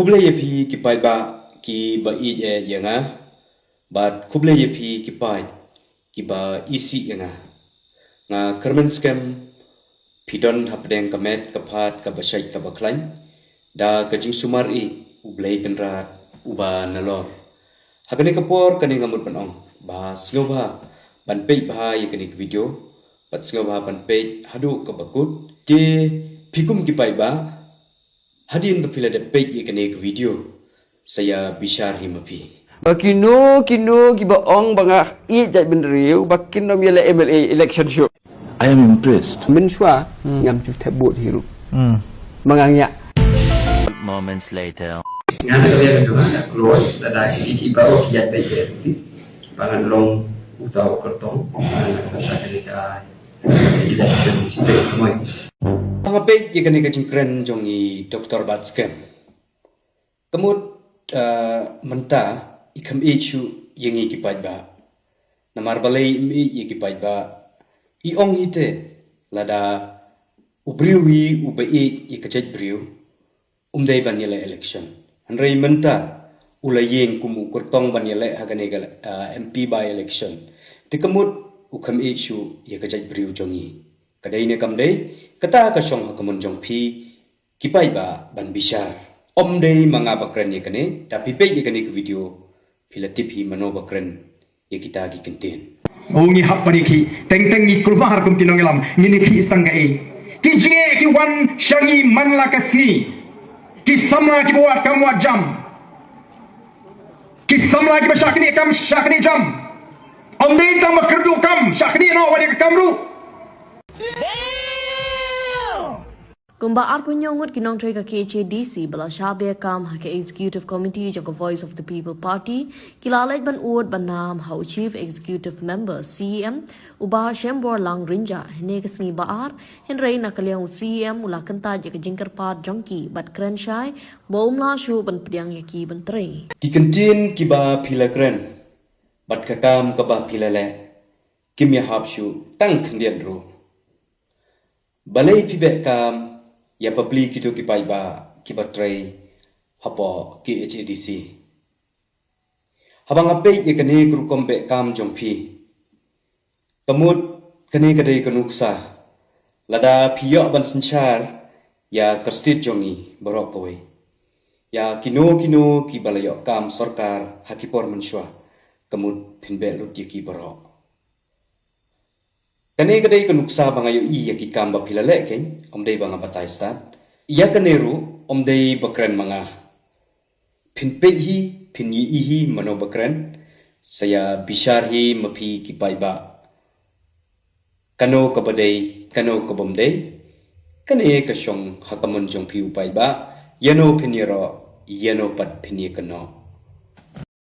kuble yepi ki pai ba ki ba I e yanga bat kuble yepi ki pai ki ba isi yanga nga kermen scam pidon hapdeng kamet kapat kabashai kabaklain da kajing sumar I ublei kenra uba nalor hagane kapor kani ngamut panong ba sngoba ban pei ba yakani video bat sngoba ban pei hadu kabakut ti pikum ki pai ba hadin bapila de pei yakani video saya bishar himapi Bakino kiba ong banga I jai benriu bakino miele MLA election show. I am impressed. Mensua ngam cu tebut hiru. Mangangnya. Moments later. Ngana kalian juga nak keluar ada iti baru kiat baik pangan long utau kertong kata kenika election situ semua. pangape yakani kajing kren jongi Dr. Batskam kemud menta ikam ichu yengi ki pai ba namar balai mi yeki pai ba I ong hite lada ubriwi ubai ikachet briu umdai banyele election anrei menta ulayeng kumu kurtong banyele hagane gal MP by election tikamut ukam ichu ikachet briu jongi kadai ne kamdai kata ka shong hakamun jong phi ki pai ba ban bishar omdei manga bakran yakane tapi pe yakane ke video pilatip hi mano bakran yakita gi kenten Ongi hap pariki teng teng ni kulmahar kum tinongelam ngini ki istanga e ki jinge ki wan shangi manla kasi ki samla ki buat kamu jam ki samla ki bashakni kam shakni jam omdei tam kerdu kam shakni no wadi kamru Kumba arpunyongut kinong trey ka KHDC bala shabe kam ha ke executive committee jong voice of the people party kilalait ban uod ban nam ha chief executive member CEM uba shembor lang rinja hene kasni baar henrei na kalyang CEM ula kanta je jingkar pat jongki bat krenshai bomla shu ban pdiang yaki ban trei ki kenten ki ba pilakren bat kakam ka ba pilale kimya hapshu tang khndian ro balai pibe kam ya papli kitu ki pai ba ki batrai hapo ki HADC habang ape ye kane gru kombe kam jongphi kamut kane kadai kanuksa lada phiyo ban sanchar ya kastit jongi borok koi ya kino ki balayo kam sarkar hakipor manswa kamut phinbe lut ye ki borok kane kadai kanuksa bangayo I ya ki kam ba philale ken omdei banga batai stat ya kaneru omdei bakran manga phinpe hi phinyi hi mano bakran saya bishar hi mapi ki pai ba kano kabadei kano kabomdei kane ka shong hakamun jong phi upai ba yano phiniro yano pat phinye kano